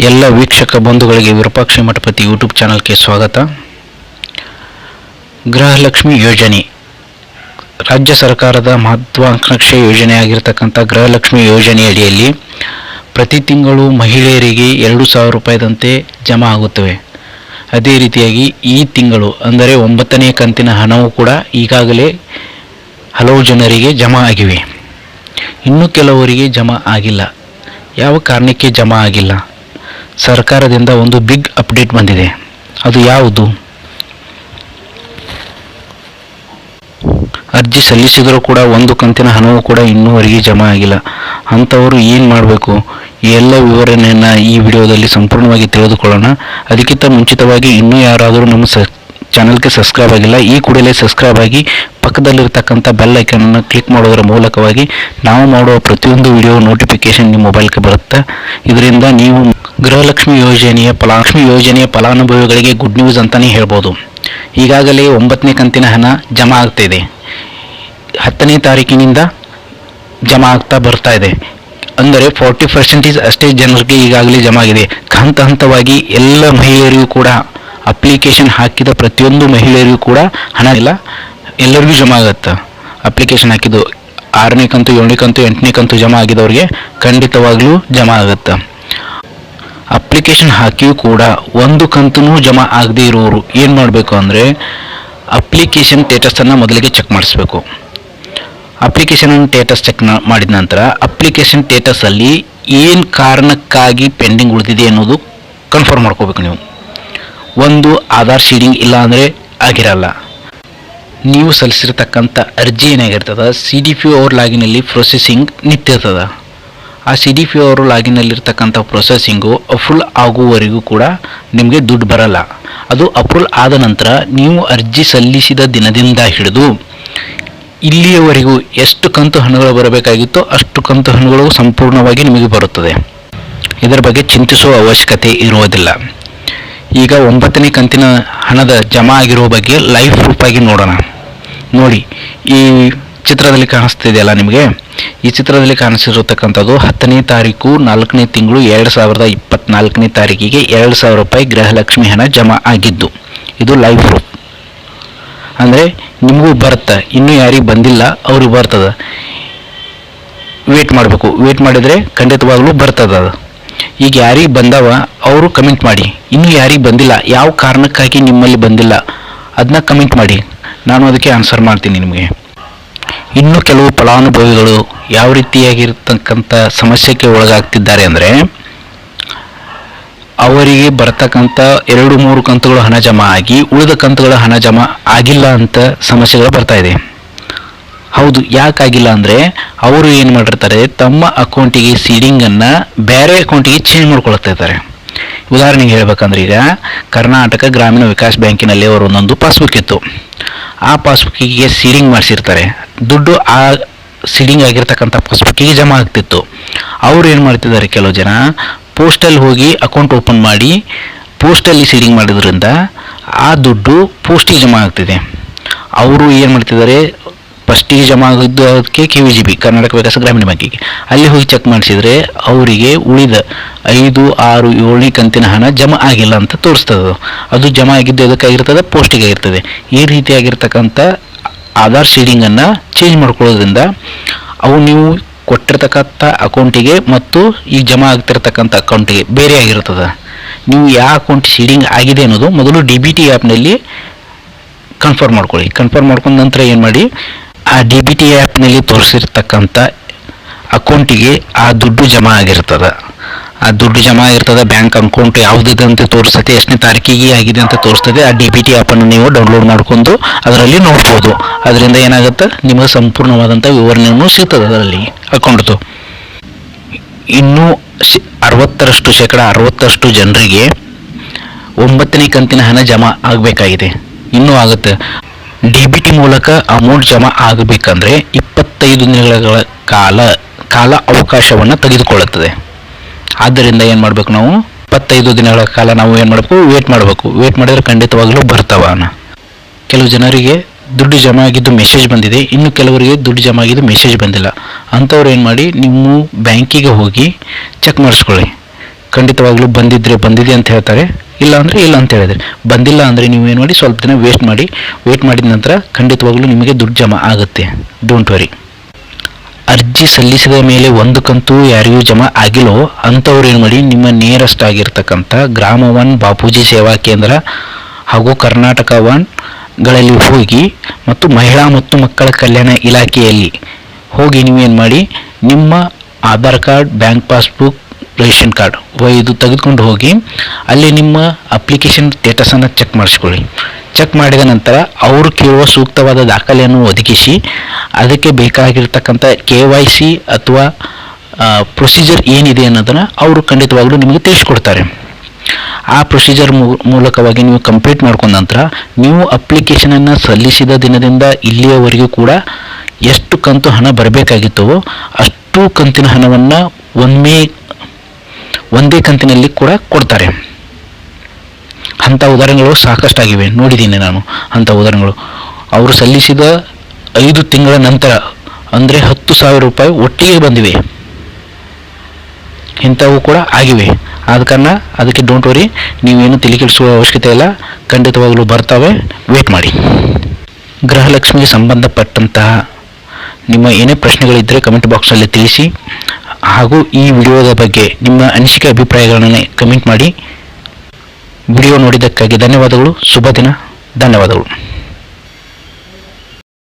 ಎಲ್ಲ ವೀಕ್ಷಕ ಬಂಧುಗಳಿಗೆ ವಿರೂಪಾಕ್ಷ ಮಠಪತಿ ಯೂಟ್ಯೂಬ್ ಚಾನಲ್ಗೆ ಸ್ವಾಗತ. ಗೃಹಲಕ್ಷ್ಮಿ ಯೋಜನೆ ರಾಜ್ಯ ಸರ್ಕಾರದ ಮಹತ್ವಾಕಾಂಕ್ಷೆ ಯೋಜನೆಯಾಗಿರ್ತಕ್ಕಂಥ ಗೃಹಲಕ್ಷ್ಮಿ ಯೋಜನೆ ಅಡಿಯಲ್ಲಿ ಪ್ರತಿ ತಿಂಗಳು ಮಹಿಳೆಯರಿಗೆ 2,000 ರೂಪಾಯಿದಂತೆ ಜಮಾ ಆಗುತ್ತವೆ. ಅದೇ ರೀತಿಯಾಗಿ ಈ ತಿಂಗಳು ಅಂದರೆ 9ನೇ ಕಂತಿನ ಹಣವು ಕೂಡ ಈಗಾಗಲೇ ಹಲವು ಜನರಿಗೆ ಜಮಾ ಆಗಿವೆ. ಇನ್ನು ಕೆಲವರಿಗೆ ಜಮಾ ಆಗಿಲ್ಲ. ಯಾವ ಕಾರಣಕ್ಕೆ ಜಮಾ ಆಗಿಲ್ಲ? ಸರ್ಕಾರದಿಂದ ಒಂದು ಬಿಗ್ ಅಪ್ಡೇಟ್ ಬಂದಿದೆ. ಅದು ಯಾವುದು? ಅರ್ಜಿ ಸಲ್ಲಿಸಿದರೂ ಕೂಡ ಒಂದು ಕಂತಿನ ಹಣವೂ ಕೂಡ ಇನ್ನೂವರೆಗೆ ಜಮಾ ಆಗಿಲ್ಲ. ಅಂಥವರು ಏನು ಮಾಡಬೇಕು? ಈ ಎಲ್ಲ ವಿವರಣೆಯನ್ನು ಈ ವಿಡಿಯೋದಲ್ಲಿ ಸಂಪೂರ್ಣವಾಗಿ ತಿಳಿದುಕೊಳ್ಳೋಣ. ಅದಕ್ಕಿಂತ ಮುಂಚಿತವಾಗಿ ಇನ್ನೂ ಯಾರಾದರೂ ನಮ್ಮ ಚಾನಲ್ಗೆ ಸಬ್ಸ್ಕ್ರೈಬ್ ಆಗಿಲ್ಲ, ಈ ಕೂಡಲೇ ಸಬ್ಸ್ಕ್ರೈಬ್ ಆಗಿ ಪಕ್ಕದಲ್ಲಿರ್ತಕ್ಕಂಥ ಬೆಲ್ ಐಕನನ್ನು ಕ್ಲಿಕ್ ಮಾಡೋದರ ಮೂಲಕವಾಗಿ ನಾವು ಮಾಡುವ ಪ್ರತಿಯೊಂದು ವಿಡಿಯೋ ನೋಟಿಫಿಕೇಶನ್ ನಿಮ್ಮ ಮೊಬೈಲ್ಗೆ ಬರುತ್ತೆ. ಇದರಿಂದ ನೀವು ಗೃಹಲಕ್ಷ್ಮಿ ಯೋಜನೆಯ ಫಲಾನುಭವಿಗಳಿಗೆ ಗುಡ್ ನ್ಯೂಸ್ ಅಂತಲೇ ಹೇಳ್ಬೋದು. ಈಗಾಗಲೇ 9ನೇ ಕಂತಿನ ಹಣ ಜಮಾ ಆಗ್ತಾ ಇದೆ. 10ನೇ ತಾರೀಕಿನಿಂದ ಜಮಾ ಆಗ್ತಾ ಬರ್ತಾ ಇದೆ. ಅಂದರೆ 40% ಅಷ್ಟೇ ಜನರಿಗೆ ಈಗಾಗಲೇ ಜಮಾ ಆಗಿದೆ. ಹಂತವಾಗಿ ಎಲ್ಲ ಮಹಿಳೆಯರಿಗೂ ಕೂಡ ಅಪ್ಲಿಕೇಶನ್ ಹಾಕಿದ ಪ್ರತಿಯೊಂದು ಮಹಿಳೆಯರಿಗೂ ಕೂಡ ಹಣ ಇಲ್ಲ, ಎಲ್ಲರಿಗೂ ಜಮಾ ಆಗುತ್ತೆ. ಅಪ್ಲಿಕೇಶನ್ ಹಾಕಿದ್ದು 6ನೇ ಕಂತು, 7ನೇ ಕಂತು, 8ನೇ ಕಂತು ಜಮಾ ಆಗಿದವ್ರಿಗೆ ಖಂಡಿತವಾಗ್ಲೂ ಜಮಾ ಆಗುತ್ತೆ. ಅಪ್ಲಿಕೇಶನ್ ಹಾಕಿಯೂ ಕೂಡ ಒಂದು ಕಂತೂ ಜಮಾ ಆಗದೇ ಇರೋರು ಏನು ಮಾಡಬೇಕು ಅಂದರೆ ಅಪ್ಲಿಕೇಶನ್ ಸ್ಟೇಟಸನ್ನು ಮೊದಲಿಗೆ ಚೆಕ್ ಮಾಡಿಸ್ಬೇಕು. ಅಪ್ಲಿಕೇಶನ್ ಸ್ಟೇಟಸ್ ಚೆಕ್ ಮಾಡಿದ ನಂತರ ಅಪ್ಲಿಕೇಶನ್ ಸ್ಟೇಟಸಲ್ಲಿ ಏನು ಕಾರಣಕ್ಕಾಗಿ ಪೆಂಡಿಂಗ್ ಉಳಿದಿದೆ ಅನ್ನೋದು ಕನ್ಫರ್ಮ್ ಮಾಡ್ಕೋಬೇಕು. ನೀವು ಒಂದು ಆಧಾರ್ ಶೀಡಿಂಗ್ ಇಲ್ಲ ಅಂದರೆ ಆಗಿರಲ್ಲ. ನೀವು ಸಲ್ಲಿಸಿರ್ತಕ್ಕಂಥ ಅರ್ಜಿ ಏನಾಗಿರ್ತದೆ, CDPO ಅವ್ರ ಲಾಗಿನಲ್ಲಿ ಪ್ರೊಸೆಸಿಂಗ್ ನಿಂತಿರ್ತದೆ. ಆ CDPO ಅವರು ಲಾಗಿನಲ್ಲಿರ್ತಕ್ಕಂಥ ಪ್ರೊಸೆಸಿಂಗು ಅಪ್ರೂವಲ್ ಆಗುವವರೆಗೂ ಕೂಡ ನಿಮಗೆ ದುಡ್ಡು ಬರಲ್ಲ. ಅದು ಅಪ್ರೂವಲ್ ಆದ ನಂತರ ನೀವು ಅರ್ಜಿ ಸಲ್ಲಿಸಿದ ದಿನದಿಂದ ಹಿಡಿದು ಇಲ್ಲಿಯವರೆಗೂ ಎಷ್ಟು ಕಂತು ಹಣಗಳು ಬರಬೇಕಾಗಿತ್ತೋ ಅಷ್ಟು ಕಂತು ಹಣಗಳು ಸಂಪೂರ್ಣವಾಗಿ ನಿಮಗೆ ಬರುತ್ತದೆ. ಇದರ ಬಗ್ಗೆ ಚಿಂತಿಸುವ ಅವಶ್ಯಕತೆ ಇರುವುದಿಲ್ಲ. ಈಗ 9ನೇ ಕಂತಿನ ಹಣದ ಜಮಾ ಆಗಿರುವ ಬಗ್ಗೆ ಲೈವ್ ಪ್ರೂಫ್ ಆಗಿ ನೋಡೋಣ. ನೋಡಿ, ಈ ಚಿತ್ರದಲ್ಲಿ ಕಾಣಿಸ್ತಿದೆಯಲ್ಲ ನಿಮಗೆ, ಈ ಚಿತ್ರದಲ್ಲಿ ಕಾಣಿಸಿರತಕ್ಕಂಥದ್ದು 10ನೇ ತಾರೀಕು 4ನೇ ತಿಂಗಳು 2024ನೇ ತಾರೀಕಿಗೆ 2,000 ರೂಪಾಯಿ ಗೃಹಲಕ್ಷ್ಮಿ ಹಣ ಜಮಾ ಆಗಿದ್ದು. ಇದು ಲೈವ್ ಪ್ರೂಫ್. ಅಂದರೆ ನಿಮಗೂ ಬರುತ್ತೆ, ಇನ್ನೂ ಯಾರಿಗೆ ಬಂದಿಲ್ಲ ಅವ್ರಿಗೆ ಬರ್ತದೆ. ವೇಟ್ ಮಾಡಬೇಕು. ವೇಟ್ ಮಾಡಿದರೆ ಖಂಡಿತವಾಗ್ಲೂ ಬರ್ತದೆ. ಅದು ಈಗ ಯಾರಿಗೆ ಬಂದವ ಅವರು ಕಮೆಂಟ್ ಮಾಡಿ. ಇನ್ನೂ ಯಾರಿಗೆ ಬಂದಿಲ್ಲ, ಯಾವ ಕಾರಣಕ್ಕಾಗಿ ನಿಮ್ಮಲ್ಲಿ ಬಂದಿಲ್ಲ ಅದನ್ನ ಕಮೆಂಟ್ ಮಾಡಿ, ನಾನು ಅದಕ್ಕೆ ಆನ್ಸರ್ ಮಾಡ್ತೀನಿ ನಿಮಗೆ. ಇನ್ನು ಕೆಲವು ಫಲಾನುಭವಿಗಳು ಯಾವ ರೀತಿಯಾಗಿರ್ತಕ್ಕಂಥ ಸಮಸ್ಯೆಗೆ ಒಳಗಾಗ್ತಿದ್ದಾರೆ ಅಂದರೆ ಅವರಿಗೆ ಬರ್ತಕ್ಕಂಥ 2-3 ಕಂತುಗಳು ಹಣ ಜಮಾ ಆಗಿ ಉಳಿದ ಕಂತುಗಳ ಹಣ ಜಮಾ ಆಗಿಲ್ಲ ಅಂತ ಸಮಸ್ಯೆಗಳು ಬರ್ತಾ ಇದೆ. ಹೌದು, ಯಾಕಾಗಿಲ್ಲ ಅಂದರೆ ಅವರು ಏನು ಮಾಡಿರ್ತಾರೆ, ತಮ್ಮ ಅಕೌಂಟಿಗೆ ಸೀಡಿಂಗನ್ನು ಬೇರೆ ಅಕೌಂಟಿಗೆ ಚೇಂಜ್ ಮಾಡ್ಕೊಳ್ತಾ ಇದ್ದಾರೆ. ಉದಾಹರಣೆಗೆ ಹೇಳ್ಬೇಕಂದ್ರೆ, ಈಗ ಕರ್ನಾಟಕ ಗ್ರಾಮೀಣ ವಿಕಾಸ್ ಬ್ಯಾಂಕಿನಲ್ಲಿ ಅವರು ಒಂದೊಂದು ಪಾಸ್ಬುಕ್ ಇತ್ತು. ಆ ಪಾಸ್ಬುಕ್ಕಿಗೆ ಸೀಡಿಂಗ್ ಮಾಡಿಸಿರ್ತಾರೆ. ದುಡ್ಡು ಆ ಸೀಡಿಂಗ್ ಆಗಿರ್ತಕ್ಕಂಥ ಪಾಸ್ಬುಕ್ಕಿಗೆ ಜಮಾ ಆಗ್ತಿತ್ತು. ಅವರು ಏನು ಮಾಡ್ತಿದ್ದಾರೆ, ಕೆಲವು ಜನ ಪೋಸ್ಟಲ್ಲಿ ಹೋಗಿ ಅಕೌಂಟ್ ಓಪನ್ ಮಾಡಿ ಪೋಸ್ಟಲ್ಲಿ ಸೀಡಿಂಗ್ ಮಾಡೋದ್ರಿಂದ ಆ ದುಡ್ಡು ಪೋಸ್ಟಿಗೆ ಜಮಾ ಆಗ್ತಿದೆ. ಅವರು ಏನು ಮಾಡ್ತಿದ್ದಾರೆ, ಫಸ್ಟಿಗೆ ಜಮಾ ಆಗಿದ್ದು ಅದಕ್ಕೆ KVGB ಕರ್ನಾಟಕ ವಿಕಾಸ ಗ್ರಾಮೀಣ ಬ್ಯಾಂಕಿಗೆ ಅಲ್ಲಿ ಹೋಗಿ ಚೆಕ್ ಮಾಡಿಸಿದರೆ ಅವರಿಗೆ ಉಳಿದ 5, 6, 7ನೇ ಕಂತಿನ ಹಣ ಜಮಾ ಆಗಿಲ್ಲ ಅಂತ ತೋರಿಸ್ತದೆ. ಅದು ಜಮಾ ಆಗಿದ್ದು ಎದಕ್ಕಾಗಿರ್ತದೆ, ಪೋಸ್ಟಿಗೆ ಆಗಿರ್ತದೆ. ಈ ರೀತಿಯಾಗಿರ್ತಕ್ಕಂಥ ಆಧಾರ್ ಶೀಡಿಂಗನ್ನು ಚೇಂಜ್ ಮಾಡ್ಕೊಳ್ಳೋದ್ರಿಂದ ಅವು ನೀವು ಕೊಟ್ಟಿರ್ತಕ್ಕಂಥ ಅಕೌಂಟಿಗೆ ಮತ್ತು ಈಗ ಜಮಾ ಆಗ್ತಿರ್ತಕ್ಕಂಥ ಅಕೌಂಟಿಗೆ ಬೇರೆ ಆಗಿರ್ತದೆ. ನೀವು ಯಾವ ಅಕೌಂಟ್ ಶೀಡಿಂಗ್ ಆಗಿದೆ ಅನ್ನೋದು ಮೊದಲು DBT ಆ್ಯಪ್ನಲ್ಲಿ ಕನ್ಫರ್ಮ್ ಮಾಡ್ಕೊಳ್ಳಿ. ಕನ್ಫರ್ಮ್ ಮಾಡ್ಕೊಂಡ ನಂತರ ಏನು ಮಾಡಿ, ಆ DBT ಆ್ಯಪ್ನಲ್ಲಿ ತೋರಿಸಿರ್ತಕ್ಕಂಥ ಅಕೌಂಟಿಗೆ ಆ ದುಡ್ಡು ಜಮಾ ಆಗಿರ್ತದೆ. ಆ ದುಡ್ಡು ಜಮಾ ಆಗಿರ್ತದೆ. ಬ್ಯಾಂಕ್ ಅಕೌಂಟ್ ಯಾವುದಿದೆ ಅಂತ ತೋರಿಸ್ತದೆ, ಎಷ್ಟನೇ ತಾರೀಕಿಗೆ ಆಗಿದೆ ಅಂತ ತೋರಿಸ್ತದೆ. ಆ DBT ಆ್ಯಪನ್ನು ನೀವು ಡೌನ್ಲೋಡ್ ಮಾಡ್ಕೊಂಡು ಅದರಲ್ಲಿ ನೋಡ್ಬೋದು. ಅದರಿಂದ ಏನಾಗುತ್ತೆ, ನಿಮಗೆ ಸಂಪೂರ್ಣವಾದಂಥ ವಿವರಣೆಯನ್ನು ಸಿಗ್ತದೆ ಅದರಲ್ಲಿ ಅಕೌಂಟ್ದು. ಇನ್ನೂ 60% ಜನರಿಗೆ 9ನೇ ಕಂತಿನ ಹಣ ಜಮಾ ಆಗಬೇಕಾಗಿದೆ. ಇನ್ನೂ ಆಗುತ್ತೆ. DBT ಮೂಲಕ ಅಮೌಂಟ್ ಜಮಾ ಆಗಬೇಕಂದ್ರೆ 25 ದಿನಗಳ ಕಾಲ ಅವಕಾಶವನ್ನು ತೆಗೆದುಕೊಳ್ಳುತ್ತದೆ. ಆದ್ದರಿಂದ ಏನು ಮಾಡಬೇಕು, ನಾವು 25 ದಿನಗಳ ಕಾಲ ನಾವು ಏನು ಮಾಡಬೇಕು, ವೇಟ್ ಮಾಡಬೇಕು. ವೇಟ್ ಮಾಡಿದರೆ ಖಂಡಿತವಾಗಲೂ ಬರ್ತಾವ. ಕೆಲವು ಜನರಿಗೆ ದುಡ್ಡು ಜಮಾ ಆಗಿದ್ದು ಮೆಸೇಜ್ ಬಂದಿದೆ, ಇನ್ನು ಕೆಲವರಿಗೆ ದುಡ್ಡು ಜಮಾ ಆಗಿದ್ದು ಮೆಸೇಜ್ ಬಂದಿಲ್ಲ. ಅಂಥವ್ರು ಏನು ಮಾಡಿ, ನಿಮ್ಮ ಬ್ಯಾಂಕಿಗೆ ಹೋಗಿ ಚೆಕ್ ಮಾಡಿಸ್ಕೊಳ್ಳಿ. ಖಂಡಿತವಾಗ್ಲೂ ಬಂದಿದೆ ಅಂತ ಹೇಳ್ತಾರೆ, ಇಲ್ಲ ಅಂದರೆ ಇಲ್ಲ ಅಂತ ಹೇಳಿದರೆ. ಬಂದಿಲ್ಲ ಅಂದರೆ ನೀವು ಏನು ಮಾಡಿ, ಸ್ವಲ್ಪ ದಿನ ವೇಟ್ ಮಾಡಿದ ನಂತರ ಖಂಡಿತವಾಗ್ಲೂ ನಿಮಗೆ ದುಡ್ಡು ಜಮಾ ಆಗುತ್ತೆ. Don't worry. ಅರ್ಜಿ ಸಲ್ಲಿಸಿದ ಮೇಲೆ ಒಂದು ಕಂತು ಯಾರಿಗೂ ಜಮಾ ಆಗಿಲ್ಲೋ ಅಂಥವ್ರು ಏನು ಮಾಡಿ, ನಿಮ್ಮ ನಿಯರೆಸ್ಟ್ ಆಗಿರ್ತಕ್ಕಂಥ ಗ್ರಾಮ 1 ಬಾಪೂಜಿ ಸೇವಾ ಕೇಂದ್ರ ಹಾಗೂ ಕರ್ನಾಟಕ 1ಗಳಲ್ಲಿ ಹೋಗಿ ಮತ್ತು ಮಹಿಳಾ ಮತ್ತು ಮಕ್ಕಳ ಕಲ್ಯಾಣ ಇಲಾಖೆಯಲ್ಲಿ ಹೋಗಿ ನೀವೇನು ಮಾಡಿ, ನಿಮ್ಮ Aadhaar card, bank passbook, ration card ಇದು ತೆಗೆದುಕೊಂಡು ಹೋಗಿ ಅಲ್ಲಿ ನಿಮ್ಮ ಅಪ್ಲಿಕೇಶನ್ ಸ್ಟೇಟಸನ್ನು ಚೆಕ್ ಮಾಡಿಸ್ಕೊಳ್ಳಿ. ಚೆಕ್ ಮಾಡಿದ ನಂತರ ಅವರು ಕೇಳುವ ಸೂಕ್ತವಾದ ದಾಖಲೆಯನ್ನು ಒದಗಿಸಿ ಅದಕ್ಕೆ ಬೇಕಾಗಿರ್ತಕ್ಕಂಥ KYC ಅಥವಾ ಪ್ರೊಸೀಜರ್ ಏನಿದೆ ಅನ್ನೋದನ್ನು ಅವರು ಖಂಡಿತವಾಗ್ಲೂ ನಿಮಗೆ ತಿಳಿಸ್ಕೊಡ್ತಾರೆ. ಆ ಪ್ರೊಸೀಜರ್ ಮೂಲಕವಾಗಿ ನೀವು ಕಂಪ್ಲೀಟ್ ಮಾಡ್ಕೊಂಡ ನಂತರ ನೀವು ಅಪ್ಲಿಕೇಶನನ್ನು ಸಲ್ಲಿಸಿದ ದಿನದಿಂದ ಇಲ್ಲಿಯವರೆಗೂ ಕೂಡ ಎಷ್ಟು ಕಂತು ಹಣ ಬರಬೇಕಾಗಿತ್ತೋ ಅಷ್ಟು ಕಂತಿನ ಹಣವನ್ನು ಒಂದೇ ಕಂತಿನಲ್ಲಿ ಕೂಡ ಕೊಡ್ತಾರೆ. ಅಂಥ ಉದಾಹರಣೆಗಳು ಸಾಕಷ್ಟಾಗಿವೆ, ನೋಡಿದ್ದೀನಿ ನಾನು ಅಂಥ ಉದಾಹರಣೆಗಳು. ಅವರು ಸಲ್ಲಿಸಿದ 5 ತಿಂಗಳ ನಂತರ ಅಂದರೆ 10,000 ರೂಪಾಯಿ ಒಟ್ಟಿಗೆ ಬಂದಿವೆ. ಇಂಥವು ಕೂಡ ಆಗಿವೆ. ಆದ ಕಾರಣ ಅದಕ್ಕೆ ಡೋಂಟ್ ವರಿ, ನೀವೇನು ತಲೆ ಕೆಡಿಸುವ ಅವಶ್ಯಕತೆ ಇಲ್ಲ, ಖಂಡಿತವಾಗಲೂ ಬರ್ತವೆ, ವೇಟ್ ಮಾಡಿ. ಗೃಹಲಕ್ಷ್ಮಿಗೆ ಸಂಬಂಧಪಟ್ಟಂತಹ ನಿಮ್ಮ ಏನೇ ಪ್ರಶ್ನೆಗಳಿದ್ದರೆ ಕಮೆಂಟ್ ಬಾಕ್ಸಲ್ಲಿ ತಿಳಿಸಿ. ಹಾಗೂ ಈ ವಿಡಿಯೋದ ಬಗ್ಗೆ ನಿಮ್ಮ ಅನಿಸಿಕೆ ಅಭಿಪ್ರಾಯಗಳನ್ನು ಕಮೆಂಟ್ ಮಾಡಿ. ವಿಡಿಯೋ ನೋಡಿದ್ದಕ್ಕಾಗಿ ಧನ್ಯವಾದಗಳು. ಶುಭ ದಿನ. ಧನ್ಯವಾದಗಳು.